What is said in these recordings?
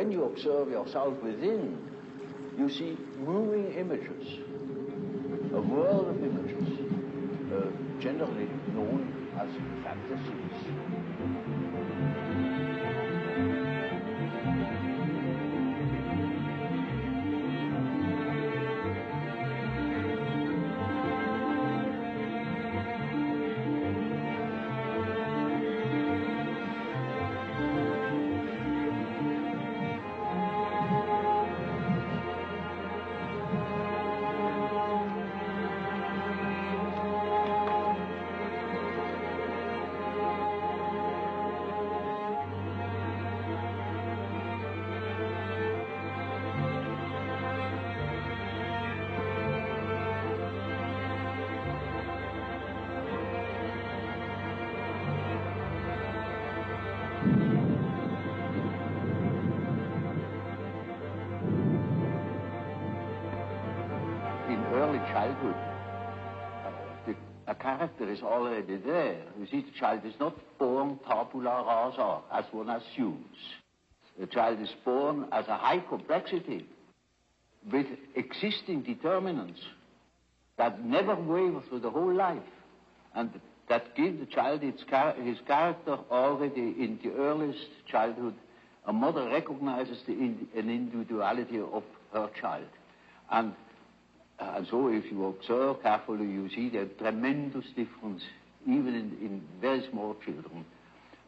when you observe yourself within, you see moving images, a world of images, generally known as fantasies. Early childhood, a character is already there. You see, the child is not born tabula rasa, as one assumes. The child is born as a high complexity with existing determinants that never waver through the whole life, and that give the child his character already in the earliest childhood. A mother recognizes an individuality of her child. And so if you observe carefully, you see the tremendous difference, even in very small children.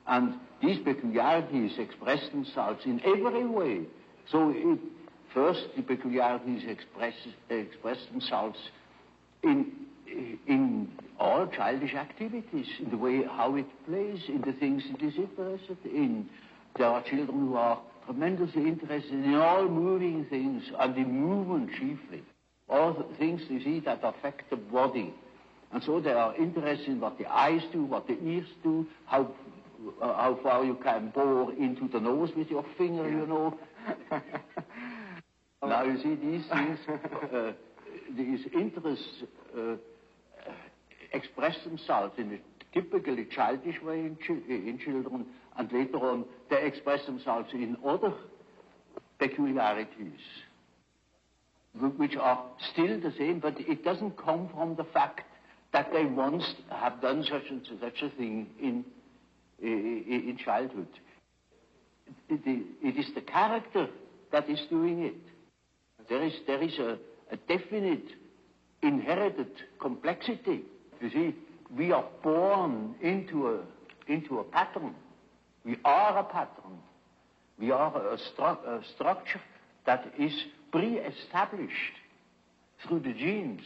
And these peculiarities express themselves in every way. So first, the peculiarities express themselves in all childish activities, in the way how it plays, in the things it is interested in. There are children who are tremendously interested in all moving things, and in movement chiefly. All the things, you see, that affect the body. And so they are interested in what the eyes do, what the ears do, how far you can bore into the nose with your finger, you know. Now, you see, these things, these interests express themselves in a typically childish way in children, and later on they express themselves in other peculiarities, which are still the same, but it doesn't come from the fact that they once have done such a thing in childhood. It is the character that is doing it. There is a definite inherited complexity. You see, we are born into a pattern. We are a pattern. We are a structure that is pre-established through the genes.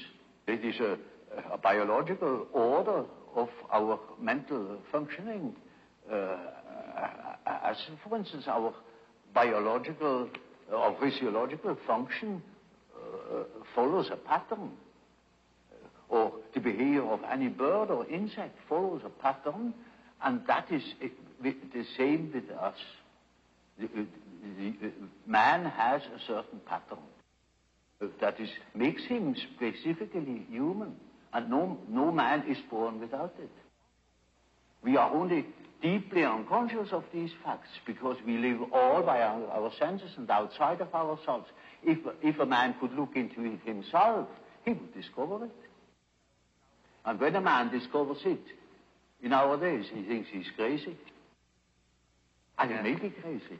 It is a biological order of our mental functioning. As, for instance, our biological or physiological function follows a pattern. Or the behavior of any bird or insect follows a pattern, and that is the same with us. Man has a certain pattern that makes him specifically human, and no man is born without it. We are only deeply unconscious of these facts because we live all by our senses and outside of ourselves. If a man could look into himself, he would discover it. And when a man discovers it, in our days, he thinks he's crazy. And he may be crazy.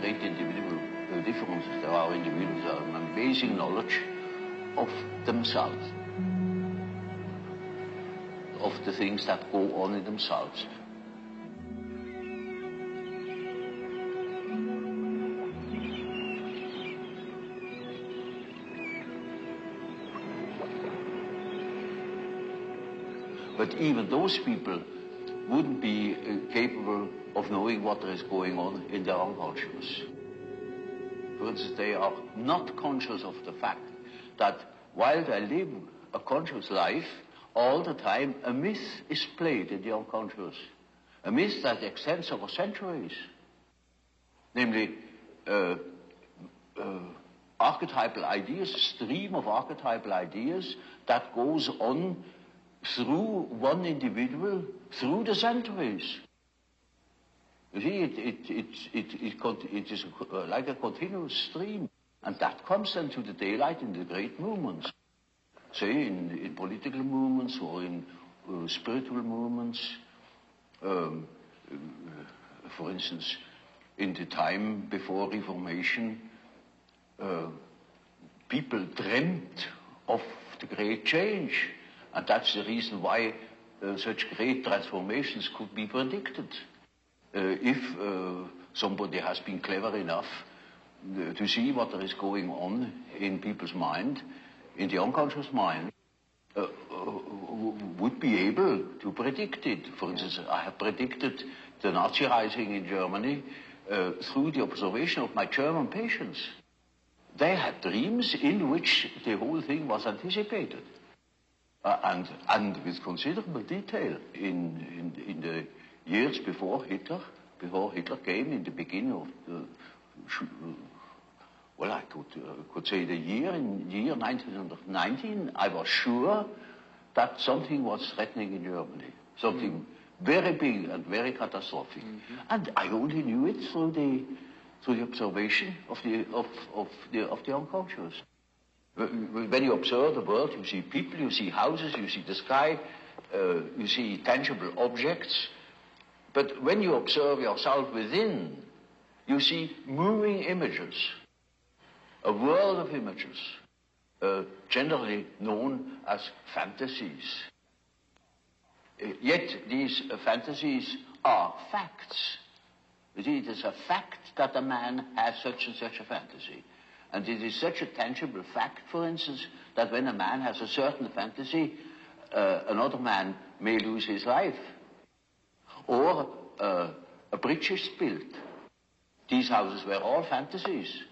great individual differences. There are individuals who have an amazing knowledge of themselves, of the things that go on in themselves. But even those people wouldn't be capable of knowing what is going on in their unconscious. For instance, they are not conscious of the fact that while they live a conscious life, all the time a myth is played in the unconscious. A myth that extends over centuries. Namely, archetypal ideas, a stream of archetypal ideas that goes on through one individual, through the centuries. You see, it is like a continuous stream. And that comes then to the daylight in the great movements. Say, in political movements or in spiritual movements. For instance, in the time before Reformation, people dreamt of the great change. And that's the reason why such great transformations could be predicted. If somebody has been clever enough to see what there is going on in people's mind, in the unconscious mind, would be able to predict it. For instance, I have predicted the Nazi rising in Germany through the observation of my German patients. They had dreams in which the whole thing was anticipated. And with considerable detail in the years before Hitler came, in the beginning of the, well, I could say the year 1919, I was sure that something was threatening in Germany, something very big and very catastrophic. And I only knew it through the observation of the unconscious. When you observe the world, you see people, you see houses, you see the sky, you see tangible objects. But when you observe yourself within, you see moving images, a world of images, generally known as fantasies. Yet these fantasies are facts. You see, it is a fact that a man has such and such a fantasy. And it is such a tangible fact, for instance, that when a man has a certain fantasy, another man may lose his life. Or a bridge is built. These houses were all fantasies.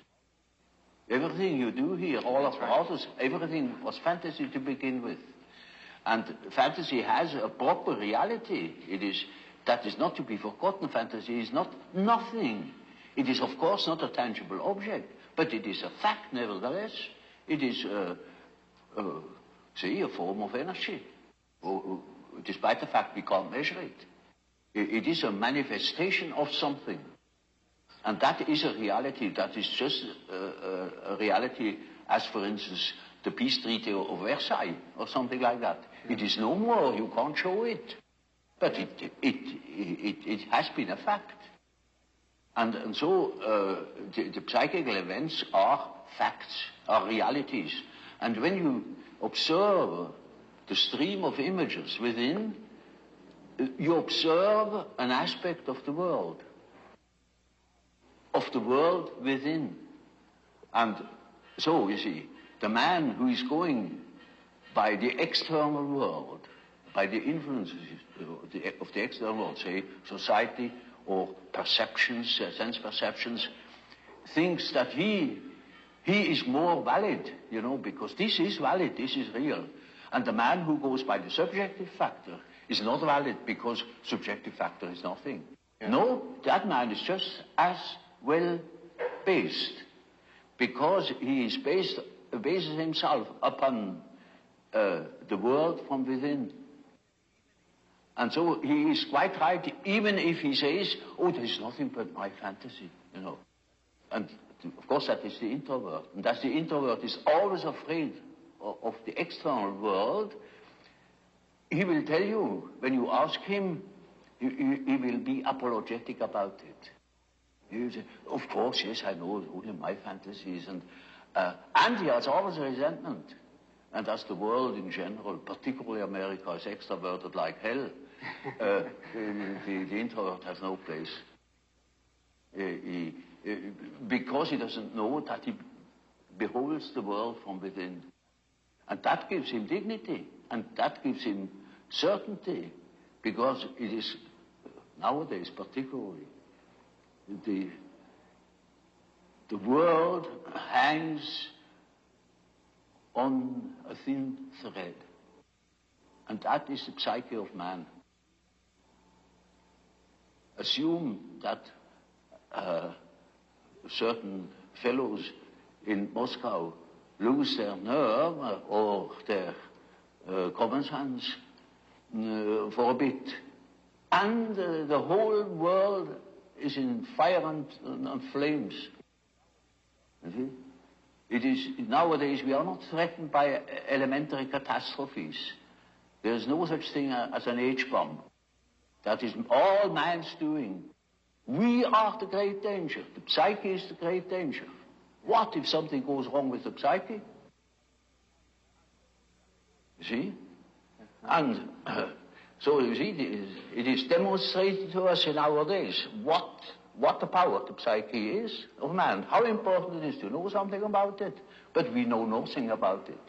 Everything you do here, all of the houses, everything was fantasy to begin with. And fantasy has a proper reality. That is not to be forgotten. Fantasy is not nothing. It is, of course, not a tangible object. But it is a fact, nevertheless. It is, say, a form of energy, despite the fact we can't measure it. It is a manifestation of something. And that is a reality. That is just a reality as, for instance, the peace treaty of Versailles, or something like that. It is no more. You can't show it. But it has been a fact. And so the psychical events are facts, are realities. And when you observe the stream of images within, you observe an aspect of the world within. And so, you see, the man who is going by the external world, by the influences of the external world, say, society, or perceptions, sense perceptions, thinks that he is more valid, you know, because this is valid, this is real. And the man who goes by the subjective factor is not valid because subjective factor is nothing. Yeah. No, that man is just as well based because he is bases himself upon the world from within. And so he is quite right, even if he says, oh, there's nothing but my fantasy, you know. And of course that is the introvert. And that the introvert is always afraid of the external world. He will tell you, when you ask him, he will be apologetic about it. You say, of course, yes, I know, only my fantasies. And he has always a resentment. And as the world in general, particularly America, is extroverted like hell, the introvert has no place. Because he doesn't know that he beholds the world from within. And that gives him dignity, and that gives him certainty, because it is, nowadays particularly, the world hangs on a thin thread, and that is the psyche of man. Assume that certain fellows in Moscow lose their nerve or their common sense for a bit, and the whole world is in fire and flames. You see? It is, nowadays we are not threatened by elementary catastrophes. There is no such thing as an H-bomb. That is all man's doing. We are the great danger. The psyche is the great danger. What if something goes wrong with the psyche? You see? And so you see, it is demonstrated to us in our days what the power of the psyche is of man, how important it is to know something about it, but we know nothing about it.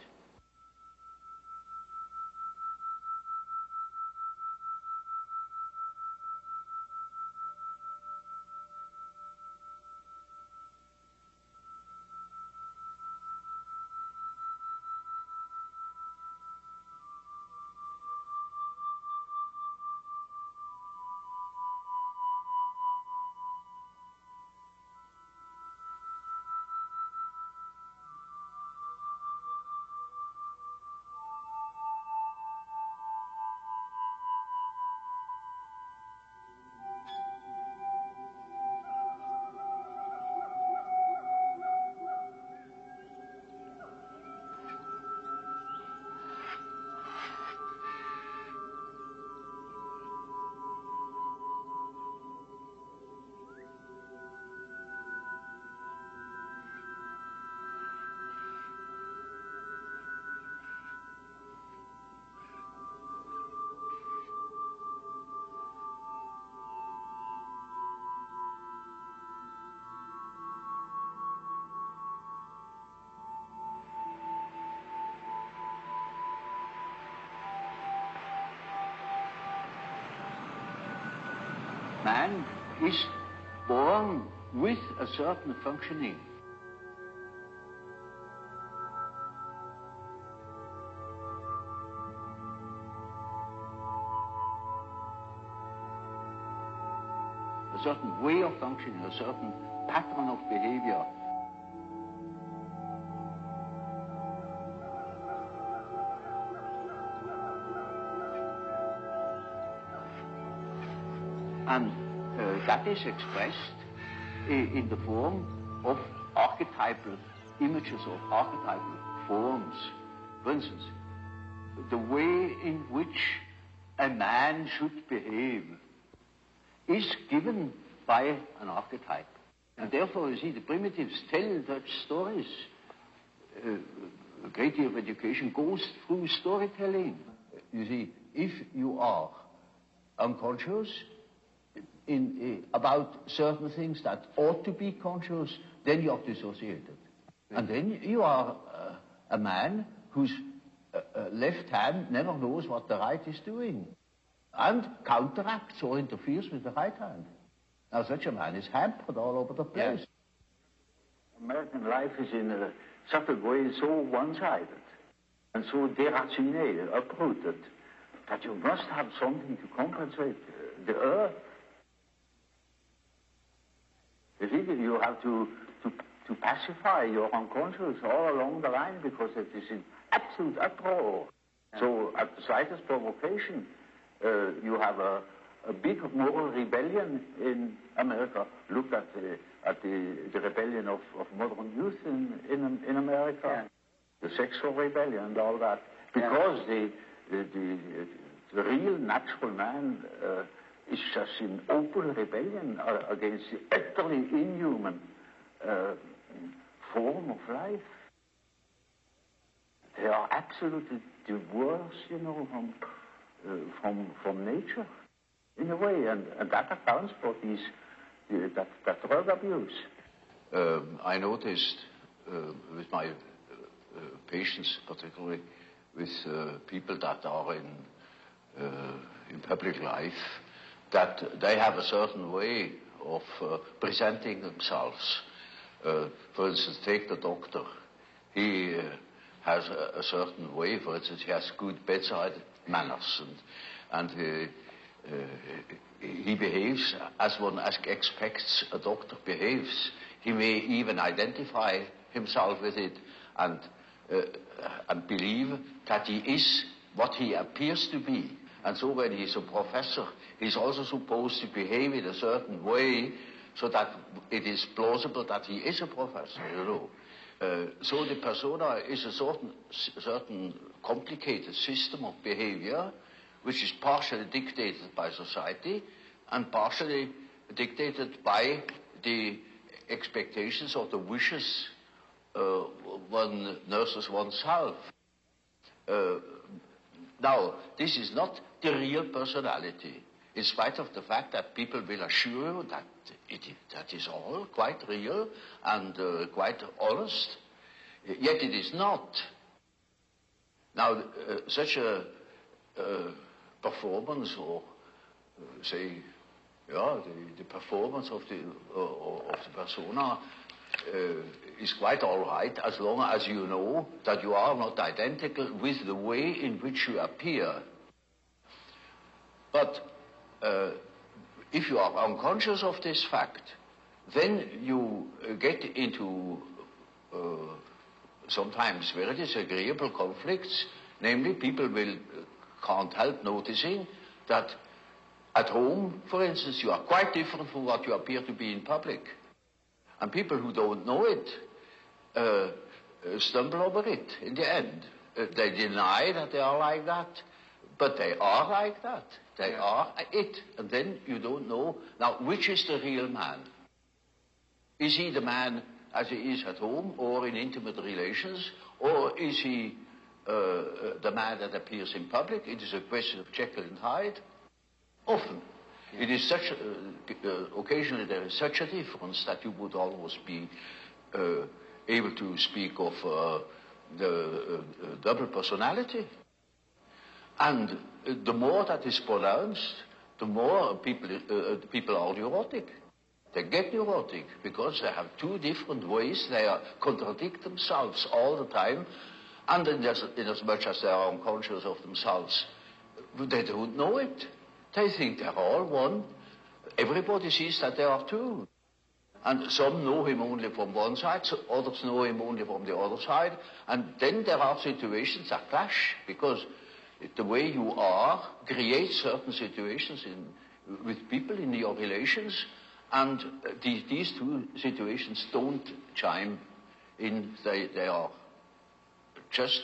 Man is born with a certain functioning. A certain way of functioning, a certain pattern of behavior. And that is expressed in the form of archetypal images or archetypal forms. For instance, the way in which a man should behave is given by an archetype. And therefore, you see, the primitives tell such stories. A great deal of education goes through storytelling. You see, if you are unconscious about certain things that ought to be conscious, then you are dissociated. And then you are a man whose left hand never knows what the right is doing, and counteracts or interferes with the right hand. Now such a man is hampered all over the place. Yes. American life is in such a way so one-sided and so déraciné, uprooted, that you must have something to compensate the earth. You see, you have to pacify your unconscious all along the line, because it is in absolute uproar. So at the slightest provocation, you have a big moral rebellion in America. Look at the rebellion of modern youth in America, the sexual rebellion and all that, because the real natural man is just in open rebellion against the utterly inhuman form of life. They are absolutely divorced, you know, from nature, in a way, and that accounts for that drug abuse. I noticed with my patients, particularly with people that are in public life, that they have a certain way of presenting themselves. For instance, take the doctor. He has a certain way. For instance, he has good bedside manners, and he behaves as one expects a doctor behaves. He may even identify himself with it and believe that he is what he appears to be. And so when he's a professor, he's also supposed to behave in a certain way so that it is plausible that he is a professor, you know. So the persona is a certain complicated system of behavior which is partially dictated by society and partially dictated by the expectations or the wishes one nurses oneself. Now, this is not the real personality, in spite of the fact that people will assure you that that is all quite real and quite honest, yet it is not. Now, such a performance, or say, yeah, the performance of the persona is quite all right, as long as you know that you are not identical with the way in which you appear. But if you are unconscious of this fact, then you get into sometimes very disagreeable conflicts. Namely, people can't help noticing that at home, for instance, you are quite different from what you appear to be in public. And people who don't know it stumble over it in the end. They deny that they are like that, but they are like that. They are it. And then you don't know. Now, which is the real man? Is he the man as he is at home or in intimate relations? Or is he the man that appears in public? It is a question of Jekyll and Hyde. Often. It is such, occasionally there is such a difference that you would almost be able to speak of the double personality. And the more that is pronounced, the more people are neurotic. They get neurotic because they have two different ways. They contradict themselves all the time, and in as much as they are unconscious of themselves, they don't know it. They think they're all one. Everybody sees that they are two. And some know him only from one side, so others know him only from the other side. And then there are situations that clash, because the way you are creates certain situations with people in your relations, and these two situations don't chime in. They are just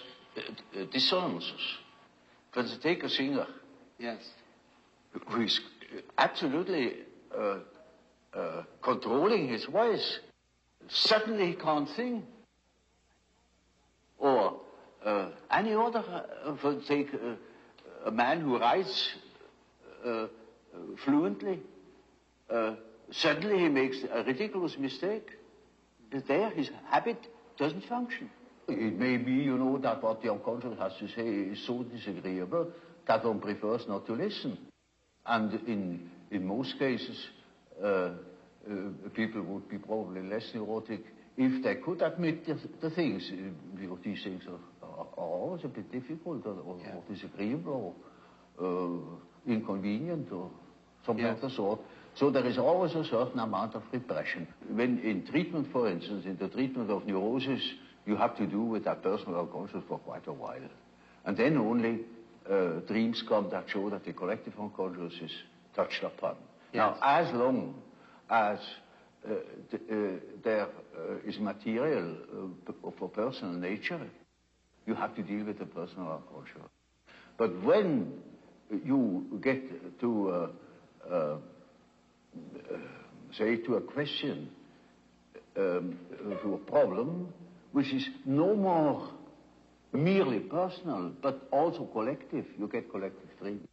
dissonances. For instance, take a singer. Yes. Who is absolutely controlling his voice. Suddenly he can't sing. Or any other, take a man who writes fluently. Suddenly he makes a ridiculous mistake. There his habit doesn't function. It may be, you know, that what the unconscious has to say is so disagreeable that one prefers not to listen. And in most cases, people would be probably less neurotic if they could admit the things. These things are always a bit difficult or disagreeable or inconvenient or something of the sort. So there is always a certain amount of repression. When in treatment, for instance, in the treatment of neurosis, you have to do with that personal unconscious for quite a while. And then only dreams come that show that the collective unconscious is touched upon. Yes. Now, as long as there is material of a personal nature, you have to deal with the personal unconscious. But when you get to uh, say, to a question, to a problem, which is no more merely personal, but also collective. You get collective dreaming.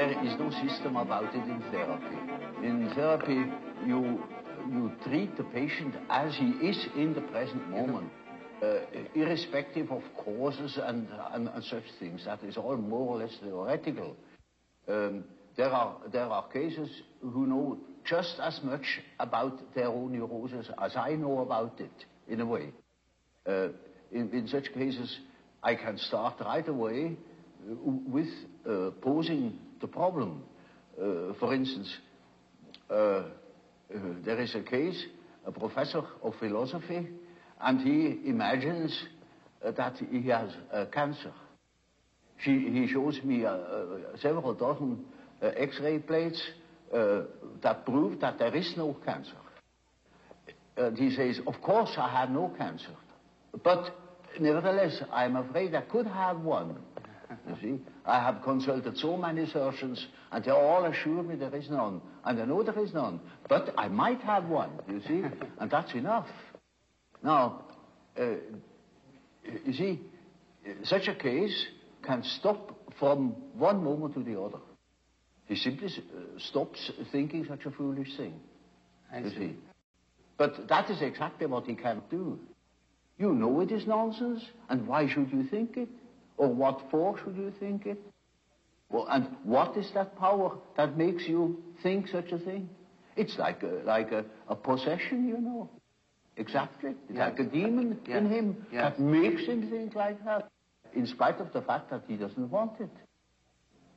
there is no system about it in therapy. In therapy, you treat the patient as he is in the present moment, irrespective of causes and such things. That is all more or less theoretical. There are cases who know just as much about their own neurosis as I know about it, in a way. In such cases, I can start right away with posing the problem. For instance, there is a case, a professor of philosophy, and he imagines that he has cancer. He shows me several dozen X-ray plates that prove that there is no cancer. He says, of course I have no cancer, but nevertheless I'm afraid I could have one. You see, I have consulted so many surgeons, and they all assure me there is none, and I know there is none, but I might have one, you see, and that's enough. Now, you see, such a case can stop from one moment to the other. He simply stops thinking such a foolish thing, you see. But that is exactly what he can't do. You know it is nonsense, and why should you think it? Or what for should you think it? Well, and what is that power that makes you think such a thing? It's like a possession, you know. Exactly. It's like a demon in him that makes him think like that, in spite of the fact that he doesn't want it.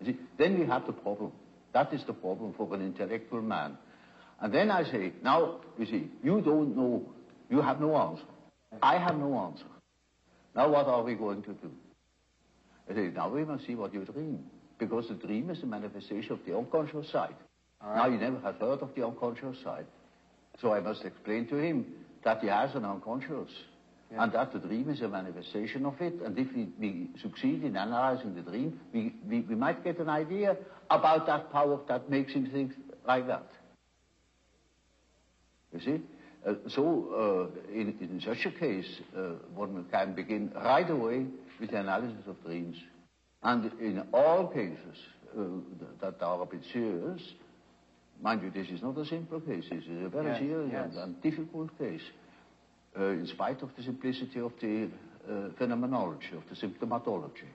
You see, then we have the problem. That is the problem for an intellectual man. And then I say, now, you see, you don't know, you have no answer. I have no answer. Now what are we going to do? I say, now we must see what you dream. Because the dream is a manifestation of the unconscious side. Right. Now, he never has heard of the unconscious side. So I must explain to him that he has an unconscious, and that the dream is a manifestation of it. And if we succeed in analyzing the dream, we might get an idea about that power that makes him think like that. You see? In such a case, one can begin right away with the analysis of dreams. And in all cases that are a bit serious, mind you, this is not a simple case, this is a very serious and difficult case, in spite of the simplicity of the phenomenology, of the symptomatology.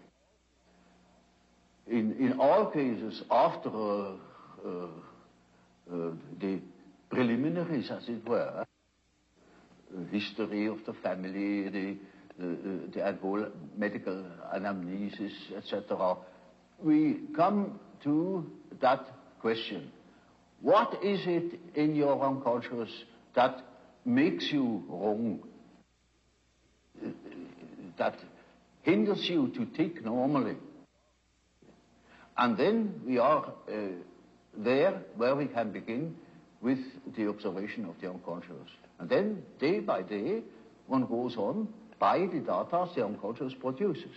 In all cases, after the preliminaries, as it were, history of the family, the medical anamnesis, etc., we come to that question. What is it in your unconscious that makes you wrong, that hinders you to think normally? And then we are there where we can begin with the observation of the unconscious. And then, day by day, one goes on by the data the unconscious produces.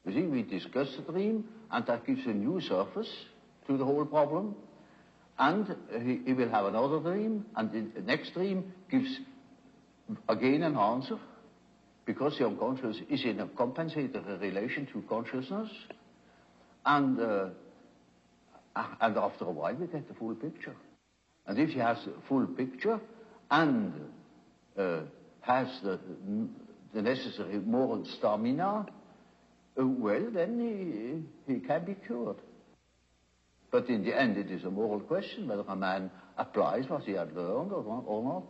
You see, we discuss the dream, and that gives a new surface to the whole problem. And he will have another dream, and the next dream gives again an answer, because the unconscious is in a compensatory relation to consciousness. And after a while, we get the full picture. And if he has the full picture and has the necessary moral stamina, well, then he can be cured. But in the end, it is a moral question whether a man applies what he had learned or not.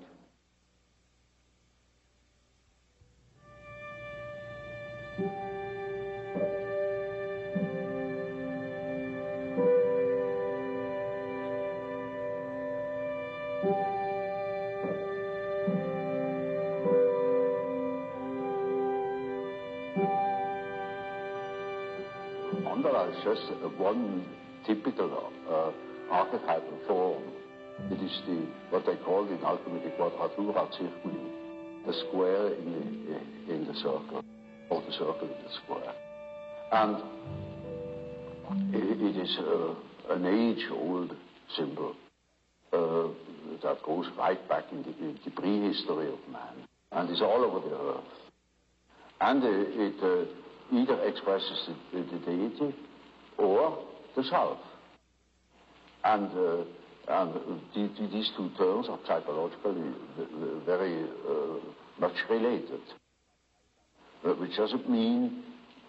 Is just one typical archetypal form. It is what they call in alchemy the quadratura circuli, the square in the circle, or the circle in the square. And it is an age-old symbol that goes right back in the prehistory of man, and is all over the earth. And it either expresses the deity or the self. these two terms are psychologically very much related, which doesn't mean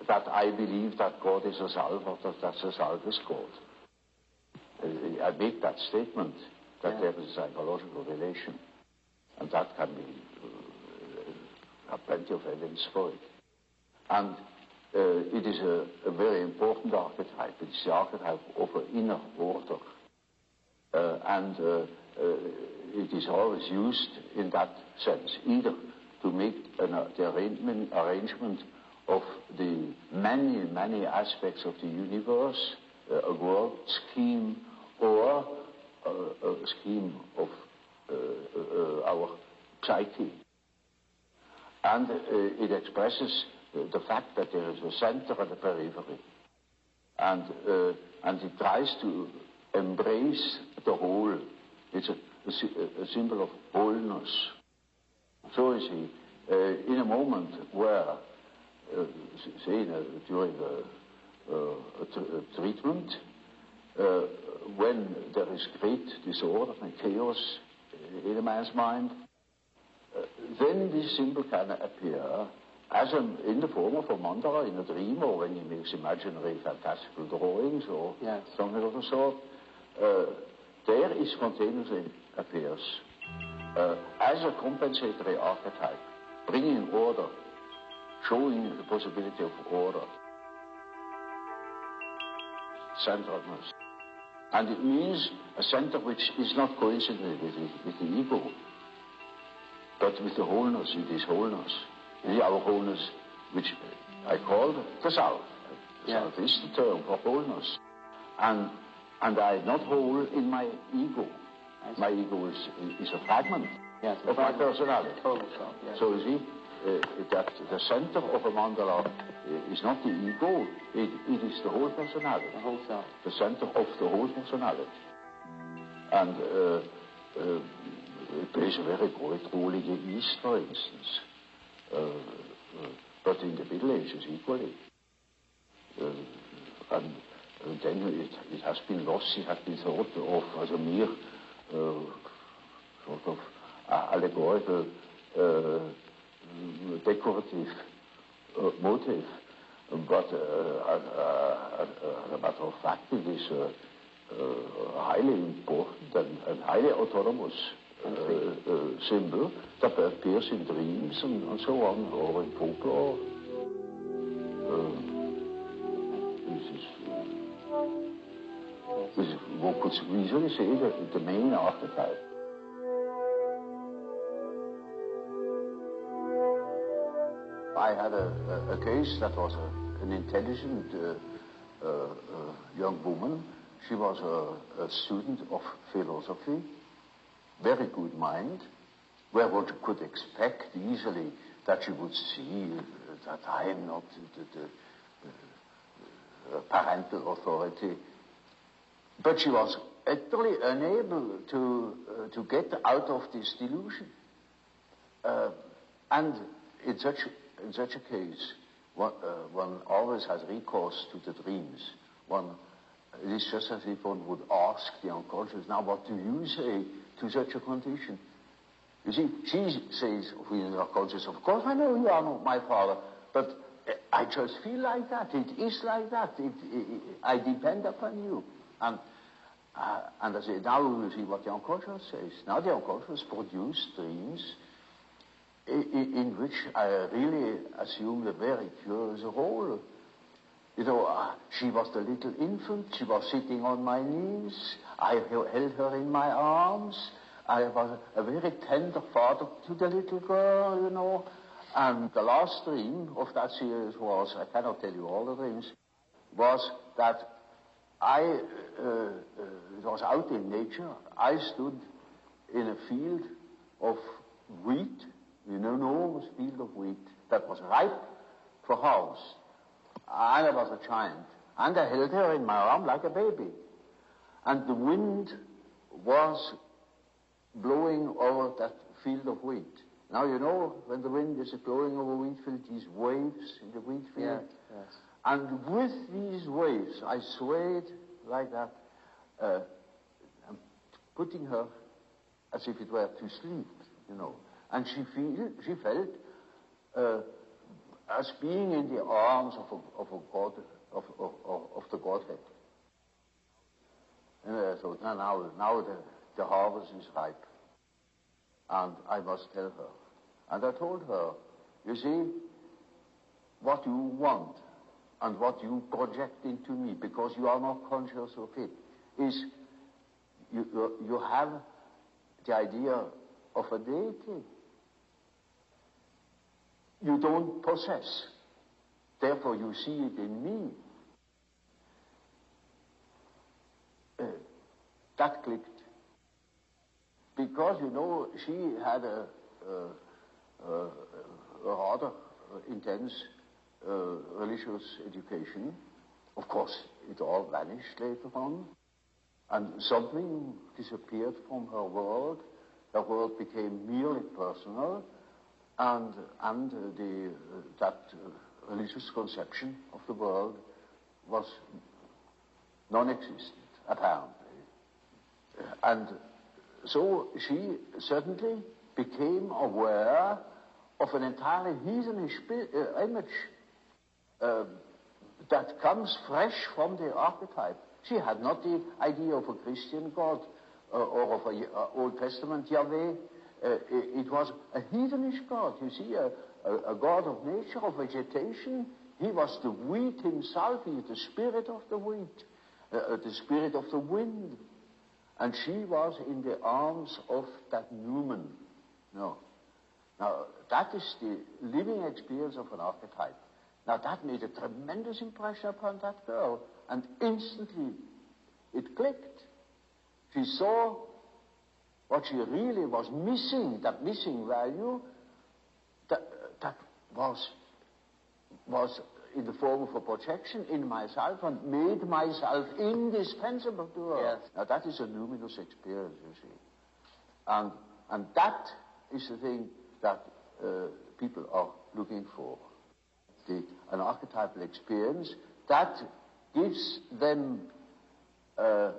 that I believe that God is a self or that the self is God. I make that statement that there is a psychological relation, and that can be have plenty of evidence for it. And it is a very important archetype. It's the archetype of an inner order. It is always used in that sense, either to make the arrangement of the many, many aspects of the universe, a world scheme, or a scheme of our psyche. And it expresses the fact that there is a center and a periphery. And it tries to embrace the whole. It's a symbol of wholeness. So you see, in a moment where, say, during a treatment, when there is great disorder and chaos in a man's mind, then this symbol can appear as in the form of a mandala in a dream, or when he makes imaginary fantastical drawings or something of the sort. There it spontaneously appears as a compensatory archetype, bringing order, showing the possibility of order, centeredness. And it means a center which is not coincident with the ego, but with the wholeness. It is wholeness. It is our wholeness, which I call the self. The self is the term for wholeness. And I am not whole in my ego. My ego is a fragment of my personality. Total self, yes. So you see, that the center of a mandala is not the ego, it is the whole personality. The whole self. The center of the whole personality. And it plays a very great role in the East, for instance. But in the Middle Ages equally. And then it has been lost, it has been thought of as a mere sort of allegorical, decorative motive. But as a matter of fact, it is highly important and highly autonomous symbol that appears in dreams and so on, or in folklore. This is, one could easily say that the main archetype. I had a case that was an intelligent young woman. She was a student of philosophy, very good mind, where one could expect easily that she would see that I am not the parental authority. But she was utterly unable to get out of this delusion. And in such a case, one always has recourse to the dreams. It is just as if one would ask the unconscious, now what do you say to such a condition? You see, she says with the unconscious, of course I know you are not my father, but I just feel like that. It is like that. I depend upon you. And I say, now we see what the unconscious says. Now the unconscious produces dreams in which I really assumed a very curious role. You know, she was the little infant. She was sitting on my knees. I held her in my arms. I was a very tender father to the little girl, you know. And the last dream of that series was, I cannot tell you all the dreams, was that it was out in nature. I stood in a field of wheat, an enormous field of wheat that was ripe for harvest. And I was a giant. And I held her in my arm like a baby. And the wind was blowing over that field of wheat. Now, you know, when the wind is blowing over wheat field, these waves in the wheat field. And with these waves, I swayed like that. putting her as if it were to sleep, you know. And she felt as being in the arms of a God, of the Godhead. And I thought, now the harvest is ripe, and I must tell her. And I told her, you see, what you want and what you project into me, because you are not conscious of it, is you have the idea of a deity. You don't possess. Therefore, you see it in me. That clicked. Because, you know, she had a rather intense religious education. Of course, it all vanished later on. And something disappeared from her world. Her world became merely personal. And that religious conception of the world was non-existent, apparently. And so she certainly became aware of an entirely heathenish image that comes fresh from the archetype. She had not the idea of a Christian God or of an Old Testament Yahweh. It was a heathenish God, you see, a God of nature, of vegetation. He was the wheat himself. He is the spirit of the wheat, the spirit of the wind. And she was in the arms of that Newman. No. Now, that is the living experience of an archetype. Now, that made a tremendous impression upon that girl, and instantly it clicked. She saw what she really was missing, that missing value, that was in the form of a projection in myself and made myself indispensable to her. Yes. Now that is a luminous experience, you see. And that is the thing that people are looking for. An archetypal experience that gives them an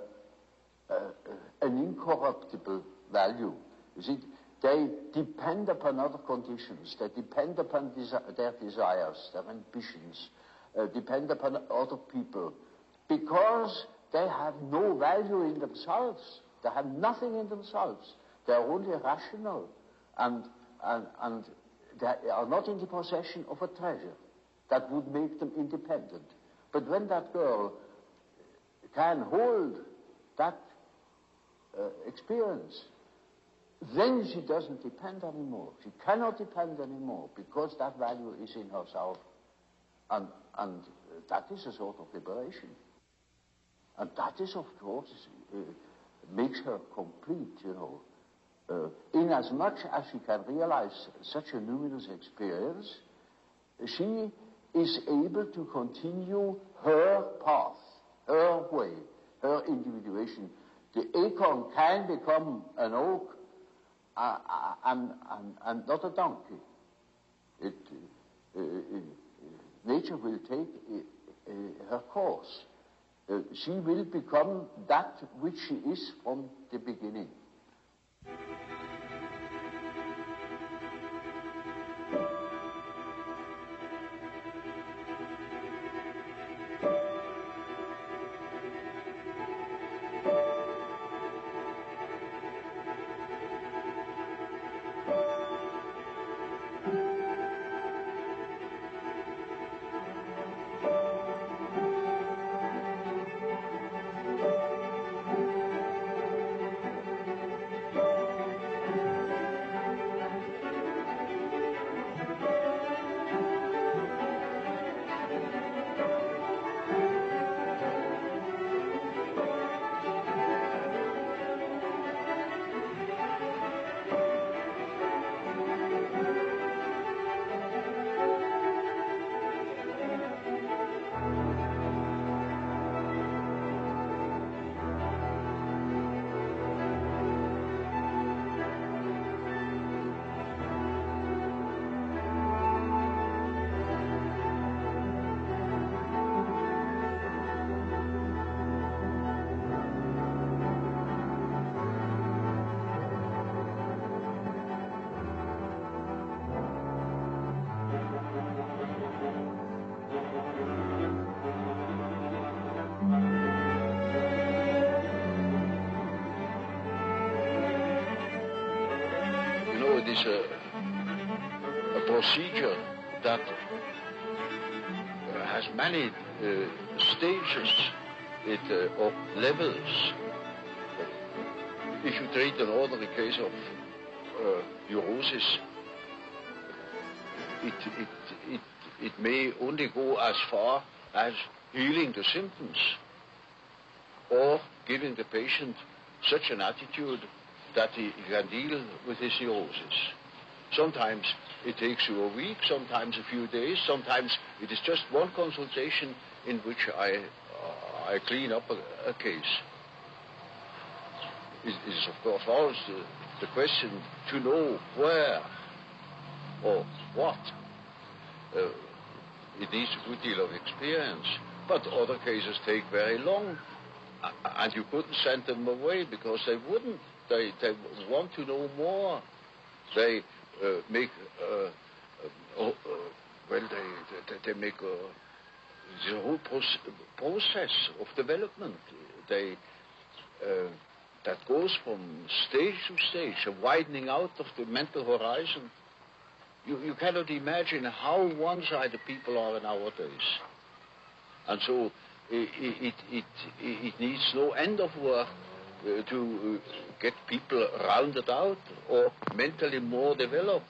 incorruptible value. You see, they depend upon other conditions. They depend upon their desires, their ambitions, depend upon other people, because they have no value in themselves. They have nothing in themselves. They are only rational, and they are not in the possession of a treasure that would make them independent. But when that girl can hold that experience, then she doesn't depend anymore. She cannot depend anymore, because that value is in herself. And that is a sort of liberation. And that is, of course, makes her complete, you know. Inasmuch as she can realize such a luminous experience, she is able to continue her path, her way, her individuation. The acorn can become an oak and not a donkey. Nature will take her course. She will become that which she is from the beginning. is a procedure that has many stages or levels. If you treat an ordinary case of neurosis, it may only go as far as healing the symptoms or giving the patient such an attitude that he can deal with his neurosis. Sometimes it takes you a week, sometimes a few days, sometimes it is just one consultation in which I clean up a case. It is, of course, always the question to know where or what. It needs a good deal of experience, but other cases take very long, and you couldn't send them away because they wouldn't. They want to know more. They make they make the whole process of development. They that goes from stage to stage, a widening out of the mental horizon. You cannot imagine how one-sided people are nowadays. And so it needs no end of work to get people rounded out or mentally more developed,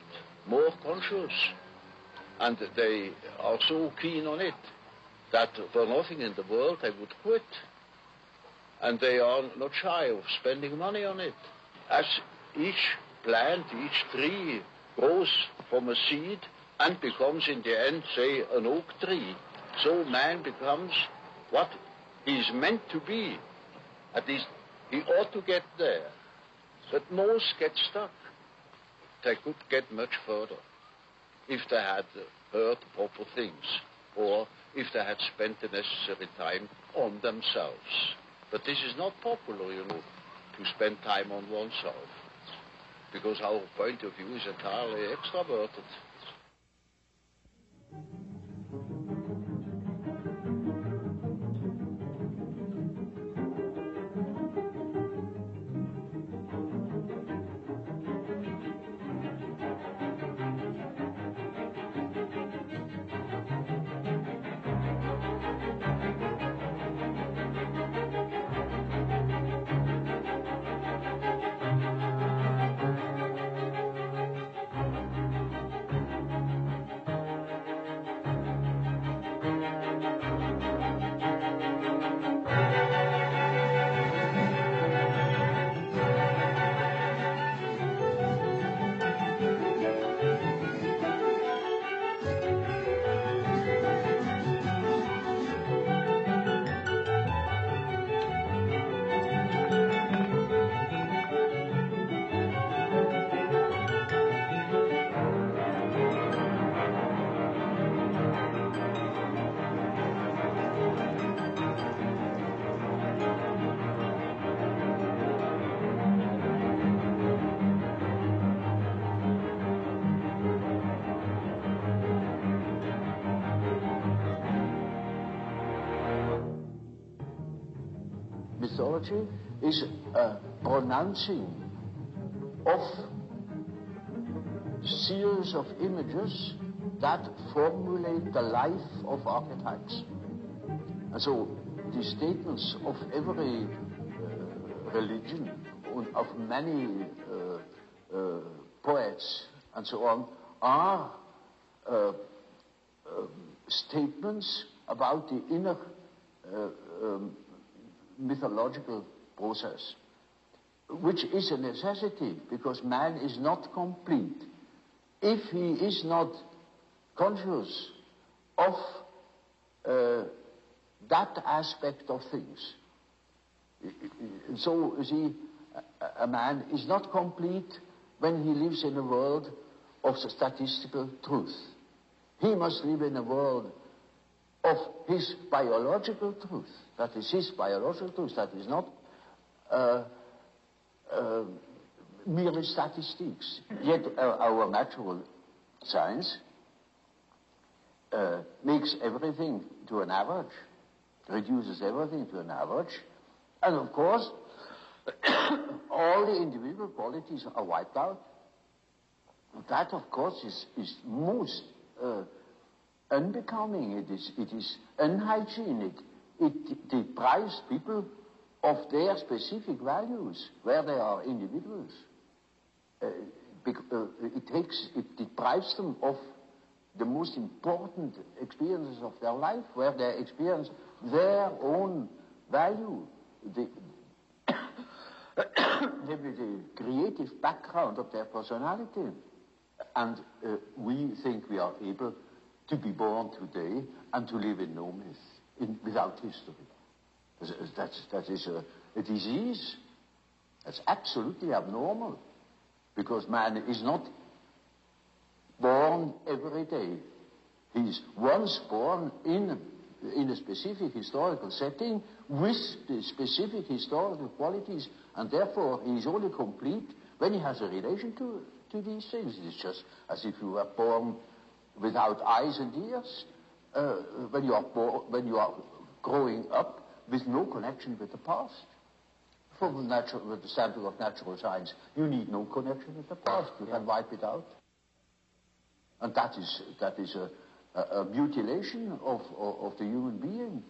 more conscious. And they are so keen on it that for nothing in the world they would quit. And they are not shy of spending money on it. As each plant, each tree grows from a seed and becomes in the end, say, an oak tree, so man becomes what he is meant to be. At least he ought to get there. But most get stuck. They could get much further if they had heard proper things or if they had spent the necessary time on themselves. But this is not popular, you know, to spend time on oneself, because our point of view is entirely extroverted. Mythology is a pronouncing of series of images that formulate the life of archetypes. And so the statements of every religion, of many poets and so on, are statements about the inner mythological process, which is a necessity because man is not complete if he is not conscious of that aspect of things. So, you see, a man is not complete when he lives in a world of statistical truth. He must live in a world of his biological truth. That is his biological truth. That is not merely statistics. Yet our natural science makes everything to an average, reduces everything to an average, and of course all the individual qualities are wiped out. That, of course, is most unbecoming. It is unhygienic. It deprives people of their specific values, where they are individuals. It deprives them of the most important experiences of their life, where they experience their own value, the creative background of their personality. And we think we are able to be born today and to live in no myth, without history. That is a disease. That's absolutely abnormal, because man is not born every day. He is once born in a specific historical setting with the specific historical qualities, and therefore he is only complete when he has a relation to these things. It's just as if you were born without eyes and ears, when you are growing up with no connection with the past. From the standpoint of natural science, you need no connection with the past. You can wipe it out. And that is a mutilation of the human being.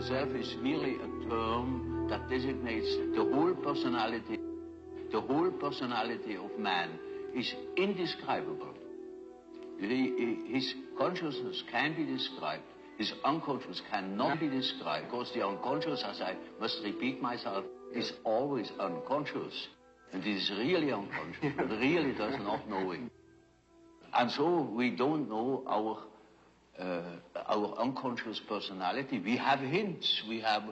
self is really a term that designates the whole personality. The whole personality of man is indescribable. His consciousness can be described. His unconscious cannot be described, because the unconscious, as I must repeat myself, is always unconscious. And it is really unconscious, but really does not know it. And so we don't know our unconscious personality. We have hints, we have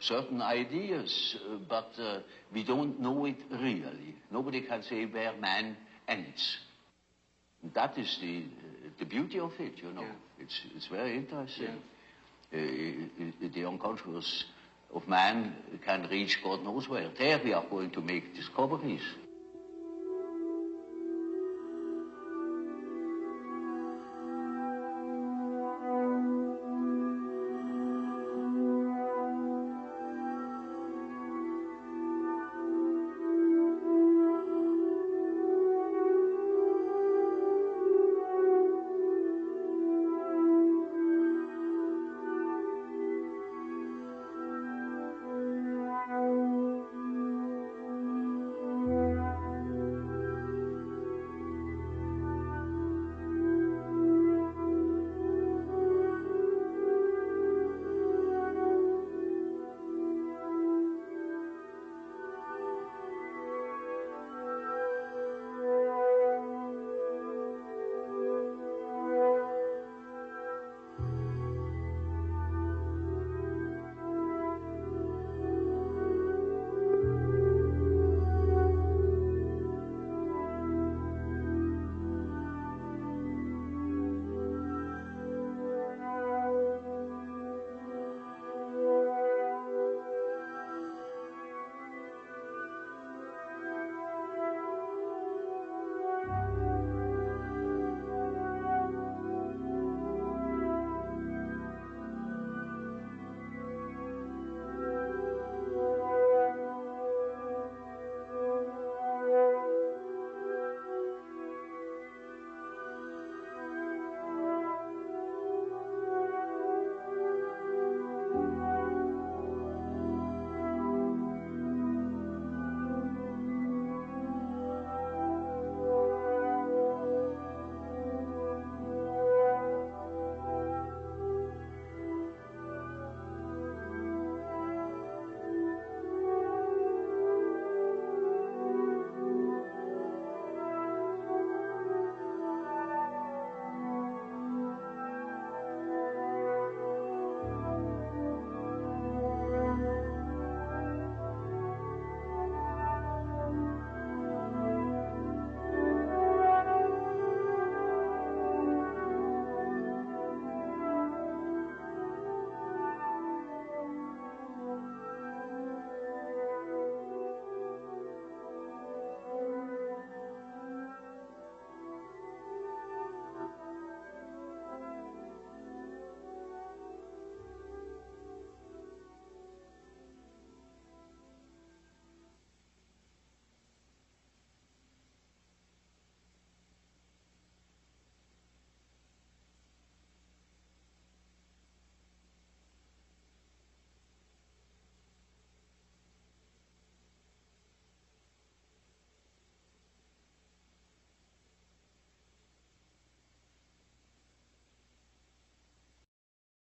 certain ideas, but we don't know it really. Nobody can say where man ends. That is the beauty of it, you know. Yeah. It's very interesting. Yeah. The unconscious of man can reach God knows where. There we are going to make discoveries.